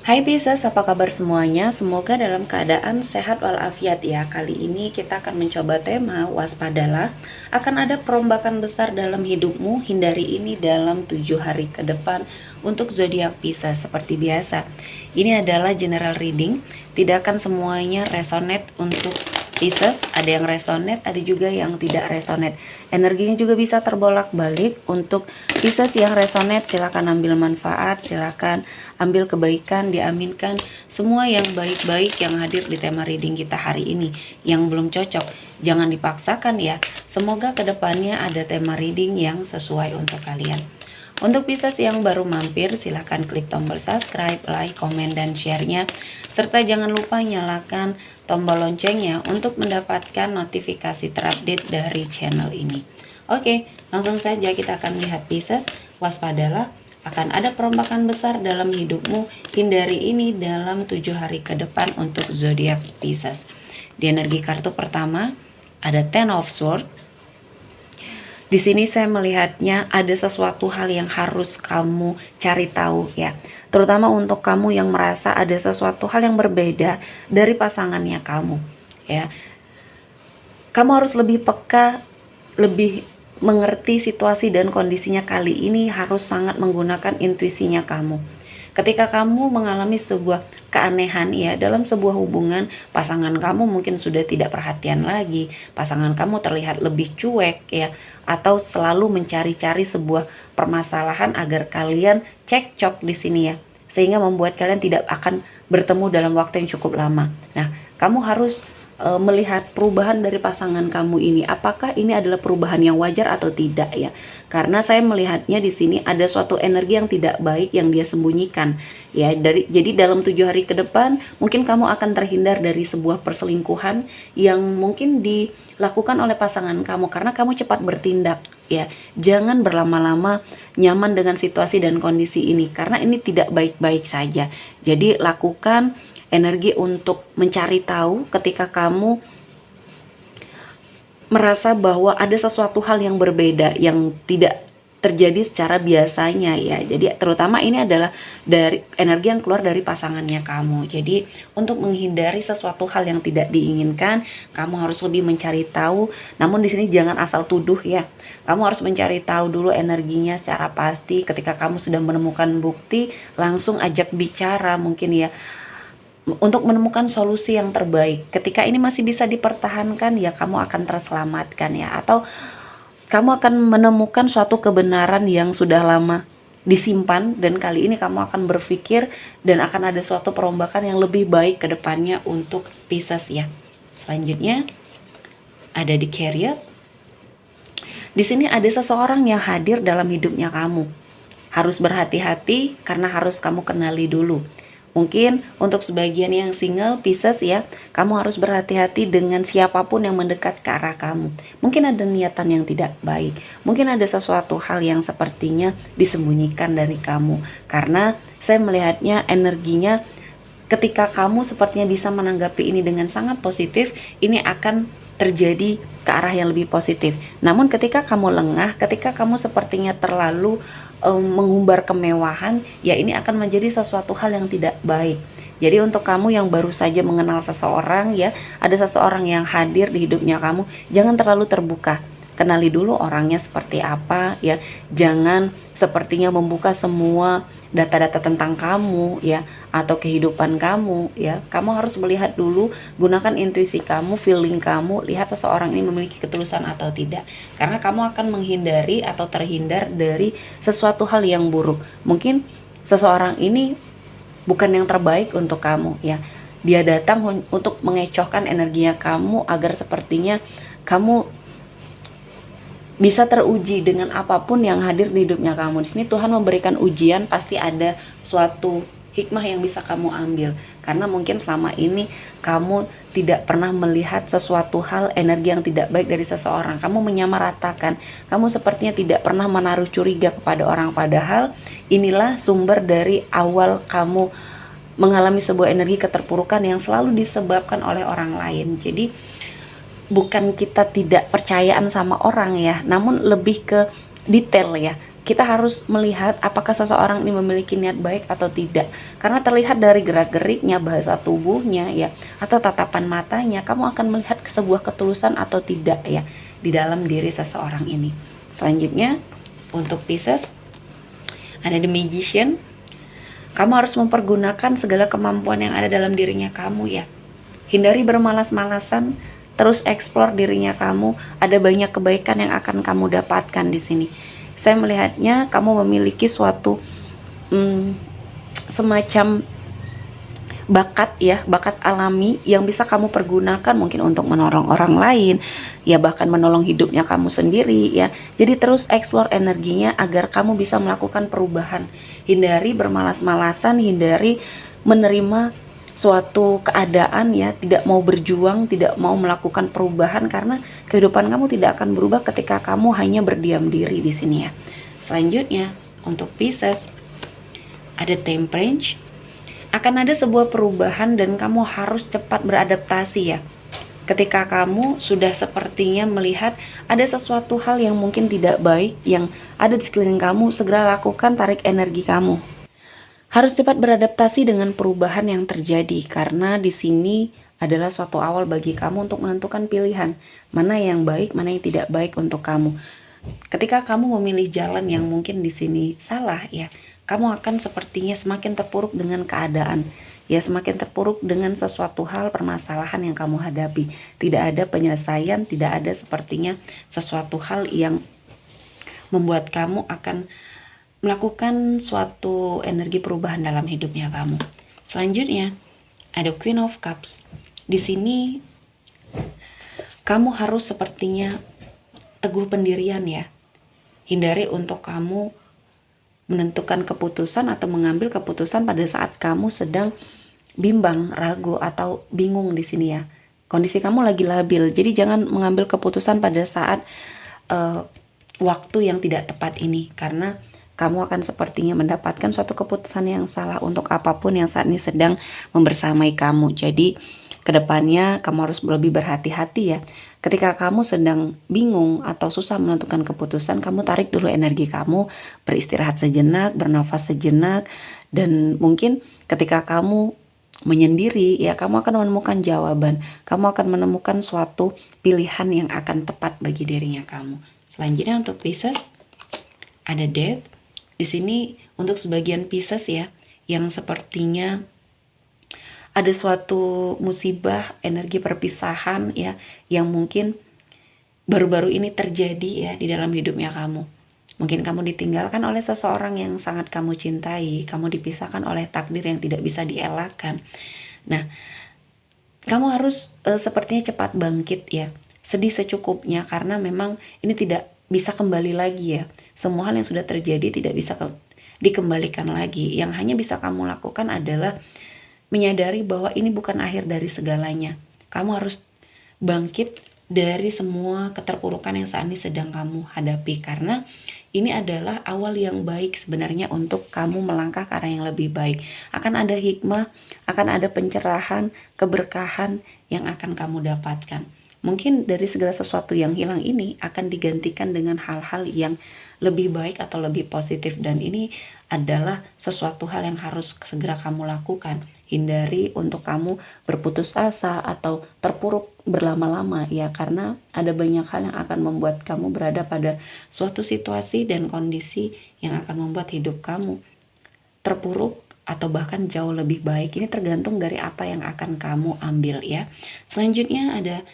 Hai Pisces, apa kabar semuanya? Semoga dalam keadaan sehat walafiat ya. Kali ini kita akan mencoba tema waspadalah. Akan ada perombakan besar dalam hidupmu. Hindari ini dalam 7 hari ke depan untuk zodiak Pisces seperti biasa. Ini adalah general reading. Tidak akan semuanya resonate untuk Pisces, ada yang resonate, ada juga yang tidak resonate. Energinya juga bisa terbolak-balik. Untuk Pisces yang resonate, silakan ambil manfaat, silakan ambil kebaikan, diaminkan. Semua yang baik-baik yang hadir di tema reading kita hari ini. Yang belum cocok, jangan dipaksakan ya. Semoga kedepannya ada tema reading yang sesuai untuk kalian. Untuk Pisces yang baru mampir, silahkan klik tombol subscribe, like, komen, dan share-nya. Serta jangan lupa nyalakan tombol loncengnya untuk mendapatkan notifikasi terupdate dari channel ini. Oke, langsung saja kita akan lihat Pisces. Waspadalah, akan ada perombakan besar dalam hidupmu. Hindari ini dalam 7 hari ke depan untuk zodiak Pisces. Di energi kartu pertama, ada Ten of Swords. Di sini saya melihatnya ada sesuatu hal yang harus kamu cari tahu ya. Terutama untuk kamu yang merasa ada sesuatu hal yang berbeda dari pasangannya kamu ya. Kamu harus lebih peka, lebih mengerti situasi dan kondisinya. Kali ini harus sangat menggunakan intuisinya kamu. Ketika kamu mengalami sebuah keanehan ya dalam sebuah hubungan, pasangan kamu mungkin sudah tidak perhatian lagi, pasangan kamu terlihat lebih cuek ya, atau selalu mencari-cari sebuah permasalahan agar kalian cekcok di sini ya, sehingga membuat kalian tidak akan bertemu dalam waktu yang cukup lama. Nah, kamu harus melihat perubahan dari pasangan kamu ini, apakah ini adalah perubahan yang wajar atau tidak ya. Karena saya melihatnya di sini ada suatu energi yang tidak baik yang dia sembunyikan ya. Jadi dalam 7 hari ke depan mungkin kamu akan terhindar dari sebuah perselingkuhan yang mungkin dilakukan oleh pasangan kamu karena kamu cepat bertindak ya. Jangan berlama-lama nyaman dengan situasi dan kondisi ini karena ini tidak baik-baik saja. Jadi lakukan energi untuk mencari tahu ketika kamu merasa bahwa ada sesuatu hal yang berbeda yang tidak terjadi secara biasanya ya. Jadi terutama ini adalah dari energi yang keluar dari pasangannya kamu. Jadi untuk menghindari sesuatu hal yang tidak diinginkan, kamu harus lebih mencari tahu. Namun di sini jangan asal tuduh ya. Kamu harus mencari tahu dulu energinya secara pasti. Ketika kamu sudah menemukan bukti, langsung ajak bicara mungkin ya, untuk menemukan solusi yang terbaik. Ketika ini masih bisa dipertahankan ya kamu akan terselamatkan ya, atau kamu akan menemukan suatu kebenaran yang sudah lama disimpan dan kali ini kamu akan berpikir dan akan ada suatu perombakan yang lebih baik ke depannya untuk Pisces ya. Selanjutnya ada di Chariot. Di sini ada seseorang yang hadir dalam hidupnya kamu. Harus berhati-hati karena harus kamu kenali dulu. Mungkin untuk sebagian yang single Pisces ya, kamu harus berhati-hati dengan siapapun yang mendekat ke arah kamu. Mungkin ada niatan yang tidak baik, mungkin ada sesuatu hal yang sepertinya disembunyikan dari kamu. Karena saya melihatnya energinya ketika kamu sepertinya bisa menanggapi ini dengan sangat positif, ini akan terjadi ke arah yang lebih positif. Namun ketika kamu lengah, ketika kamu sepertinya terlalu mengumbar kemewahan, ya ini akan menjadi sesuatu hal yang tidak baik. Jadi untuk kamu yang baru saja mengenal seseorang ya, ada seseorang yang hadir di hidupnya kamu, jangan terlalu terbuka. Kenali dulu orangnya seperti apa ya. Jangan sepertinya membuka semua data-data tentang kamu ya, atau kehidupan kamu ya. Kamu harus melihat dulu, gunakan intuisi kamu, feeling kamu, lihat seseorang ini memiliki ketulusan atau tidak. Karena kamu akan menghindari atau terhindar dari sesuatu hal yang buruk. Mungkin seseorang ini bukan yang terbaik untuk kamu ya. Dia datang untuk mengecohkan energinya kamu agar sepertinya kamu bisa teruji dengan apapun yang hadir di hidupnya kamu. Di sini Tuhan memberikan ujian, pasti ada suatu hikmah yang bisa kamu ambil. Karena mungkin selama ini kamu tidak pernah melihat sesuatu hal energi yang tidak baik dari seseorang. Kamu menyamaratakan, kamu sepertinya tidak pernah menaruh curiga kepada orang. Padahal inilah sumber dari awal kamu mengalami sebuah energi keterpurukan yang selalu disebabkan oleh orang lain. Jadi bukan kita tidak percayaan sama orang ya, namun lebih ke detail ya. kita harus melihat apakah seseorang ini memiliki niat baik atau tidak. Karena terlihat dari gerak-geriknya, bahasa tubuhnya ya, atau tatapan matanya, kamu akan melihat sebuah ketulusan atau tidak ya di dalam diri seseorang ini. Selanjutnya, untuk Pisces, ada The Magician. Kamu harus mempergunakan segala kemampuan yang ada dalam dirinya kamu ya. Hindari bermalas-malasan, terus eksplor dirinya kamu. Ada banyak kebaikan yang akan kamu dapatkan di sini. Saya melihatnya kamu memiliki suatu semacam bakat ya, bakat alami yang bisa kamu pergunakan mungkin untuk menolong orang lain, ya bahkan menolong hidupnya kamu sendiri ya. Jadi terus explore energinya agar kamu bisa melakukan perubahan. Hindari bermalas-malasan, hindari menerima suatu keadaan ya, tidak mau berjuang, tidak mau melakukan perubahan karena kehidupan kamu tidak akan berubah ketika kamu hanya berdiam diri di sini ya. Selanjutnya, untuk Pisces, ada Temperance. Akan ada sebuah perubahan dan kamu harus cepat beradaptasi ya. Ketika kamu sudah sepertinya melihat ada sesuatu hal yang mungkin tidak baik yang ada di sekeliling kamu, segera lakukan, tarik energi kamu. Harus cepat beradaptasi dengan perubahan yang terjadi karena di sini adalah suatu awal bagi kamu untuk menentukan pilihan mana yang baik, mana yang tidak baik untuk kamu. Ketika kamu memilih jalan yang mungkin di sini salah ya, kamu akan sepertinya semakin terpuruk dengan keadaan. Ya, semakin terpuruk dengan sesuatu hal permasalahan yang kamu hadapi. Tidak ada penyelesaian, tidak ada sepertinya sesuatu hal yang membuat kamu akan melakukan suatu energi perubahan dalam hidupnya kamu. Selanjutnya, ada Queen of Cups. Di sini kamu harus sepertinya teguh pendirian ya. Hindari untuk kamu menentukan keputusan atau mengambil keputusan pada saat kamu sedang bimbang, ragu atau bingung di sini ya. Kondisi kamu lagi labil. Jadi jangan mengambil keputusan pada saat waktu yang tidak tepat ini karena kamu akan sepertinya mendapatkan suatu keputusan yang salah untuk apapun yang saat ini sedang membersamai kamu. Jadi kedepannya kamu harus lebih berhati-hati ya. Ketika kamu sedang bingung atau susah menentukan keputusan, kamu tarik dulu energi kamu, beristirahat sejenak, bernafas sejenak, dan mungkin ketika kamu menyendiri ya, kamu akan menemukan jawaban. Kamu akan menemukan suatu pilihan yang akan tepat bagi dirinya kamu. Selanjutnya untuk Pisces, ada Death. Di sini untuk sebagian Pisces ya, yang sepertinya ada suatu musibah, energi perpisahan ya, yang mungkin baru-baru ini terjadi ya di dalam hidupnya kamu. Mungkin kamu ditinggalkan oleh seseorang yang sangat kamu cintai, kamu dipisahkan oleh takdir yang tidak bisa dielakkan. Nah, kamu harus sepertinya cepat bangkit ya, sedih secukupnya karena memang ini tidak bisa kembali lagi ya. Semua hal yang sudah terjadi tidak bisa dikembalikan lagi. Yang hanya bisa kamu lakukan adalah menyadari bahwa ini bukan akhir dari segalanya. Kamu harus bangkit dari semua keterpurukan yang saat ini sedang kamu hadapi karena ini adalah awal yang baik sebenarnya untuk kamu melangkah ke arah yang lebih baik. Akan ada hikmah, akan ada pencerahan, keberkahan yang akan kamu dapatkan. Mungkin dari segala sesuatu yang hilang ini akan digantikan dengan hal-hal yang lebih baik atau lebih positif, dan ini adalah sesuatu hal yang harus segera kamu lakukan. Hindari untuk kamu berputus asa atau terpuruk berlama-lama ya, karena ada banyak hal yang akan membuat kamu berada pada suatu situasi dan kondisi yang akan membuat hidup kamu terpuruk atau bahkan jauh lebih baik. Ini tergantung dari apa yang akan kamu ambil ya. Selanjutnya ada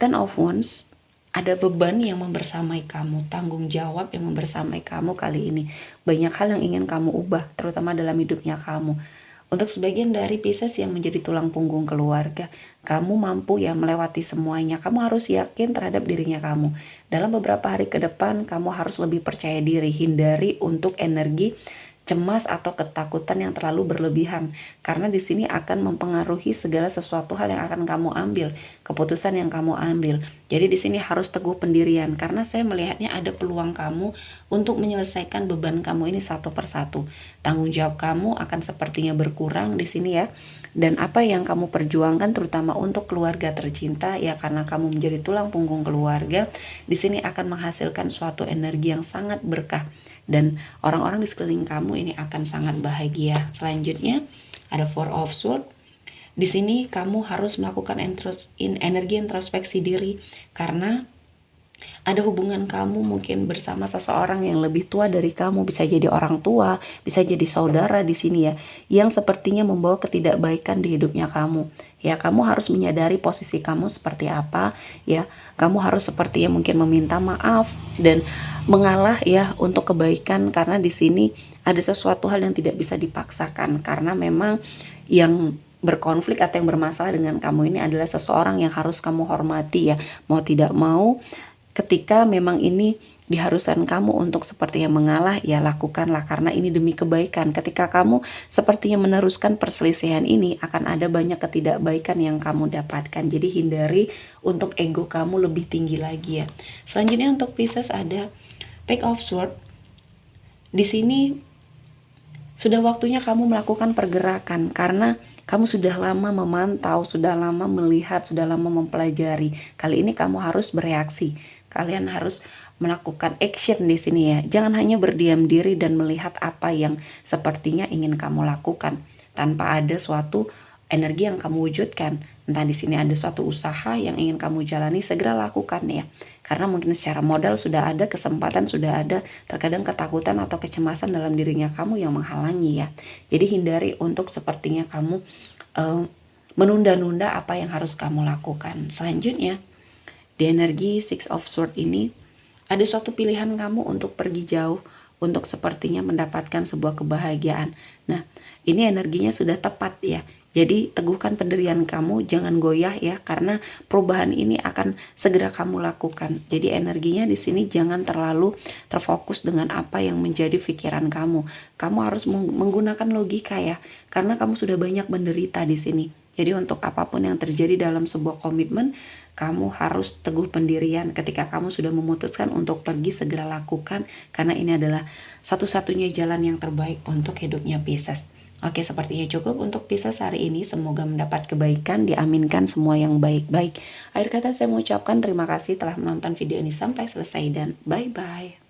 Ten of Wands. Ada beban yang membersamai kamu, tanggung jawab yang membersamai kamu kali ini. Banyak hal yang ingin kamu ubah, terutama dalam hidupnya kamu. Untuk sebagian dari Pisces yang menjadi tulang punggung keluarga, kamu mampu ya melewati semuanya. Kamu harus yakin terhadap dirinya kamu. Dalam beberapa hari ke depan, kamu harus lebih percaya diri. Hindari untuk energi cemas atau ketakutan yang terlalu berlebihan, karena di sini akan mempengaruhi segala sesuatu hal yang akan kamu ambil, keputusan yang kamu ambil. Jadi di sini harus teguh pendirian karena saya melihatnya ada peluang kamu untuk menyelesaikan beban kamu ini satu persatu. Tanggung jawab kamu akan sepertinya berkurang di sini ya. Dan apa yang kamu perjuangkan terutama untuk keluarga tercinta ya, karena kamu menjadi tulang punggung keluarga, di sini akan menghasilkan suatu energi yang sangat berkah dan orang-orang di sekeliling kamu ini akan sangat bahagia. Selanjutnya ada Four of Swords. Di sini kamu harus melakukan energi introspeksi diri karena ada hubungan kamu mungkin bersama seseorang yang lebih tua dari kamu, bisa jadi orang tua, bisa jadi saudara di sini ya, yang sepertinya membawa ketidakbaikan di hidupnya kamu. Ya, kamu harus menyadari posisi kamu seperti apa ya. Kamu harus sepertinya mungkin meminta maaf dan mengalah ya untuk kebaikan karena di sini ada sesuatu hal yang tidak bisa dipaksakan karena memang yang berkonflik atau yang bermasalah dengan kamu ini adalah seseorang yang harus kamu hormati ya. Mau tidak mau ketika memang ini diharuskan kamu untuk sepertinya mengalah, ya lakukanlah karena ini demi kebaikan. Ketika kamu sepertinya meneruskan perselisihan ini, akan ada banyak ketidakbaikan yang kamu dapatkan. Jadi hindari untuk ego kamu lebih tinggi lagi ya. Selanjutnya untuk Pisces ada Page of Swords. Di sini sudah waktunya kamu melakukan pergerakan karena kamu sudah lama memantau, sudah lama melihat, sudah lama mempelajari. Kali ini kamu harus bereaksi. Kalian harus melakukan action di sini ya. Jangan hanya berdiam diri dan melihat apa yang sepertinya ingin kamu lakukan tanpa ada suatu energi yang kamu wujudkan. Entah di sini ada suatu usaha yang ingin kamu jalani, segera lakukan ya. Karena mungkin secara modal sudah ada, kesempatan sudah ada, terkadang ketakutan atau kecemasan dalam dirinya kamu yang menghalangi ya. Jadi hindari untuk sepertinya kamu menunda-nunda apa yang harus kamu lakukan. Selanjutnya, di energi Six of Swords ini ada suatu pilihan kamu untuk pergi jauh, untuk sepertinya mendapatkan sebuah kebahagiaan. Nah, ini energinya sudah tepat ya. Jadi teguhkan pendirian kamu, jangan goyah ya, karena perubahan ini akan segera kamu lakukan. Jadi energinya di sini jangan terlalu terfokus dengan apa yang menjadi pikiran kamu. Kamu harus menggunakan logika ya, karena kamu sudah banyak menderita di sini. Jadi untuk apapun yang terjadi dalam sebuah komitmen, kamu harus teguh pendirian. Ketika kamu sudah memutuskan untuk pergi, segera lakukan, karena ini adalah satu-satunya jalan yang terbaik untuk hidupnya Pisces. Oke, sepertinya cukup untuk Pisces hari ini. Semoga mendapat kebaikan, diaminkan semua yang baik-baik. Akhir kata saya mengucapkan terima kasih telah menonton video ini sampai selesai dan bye-bye.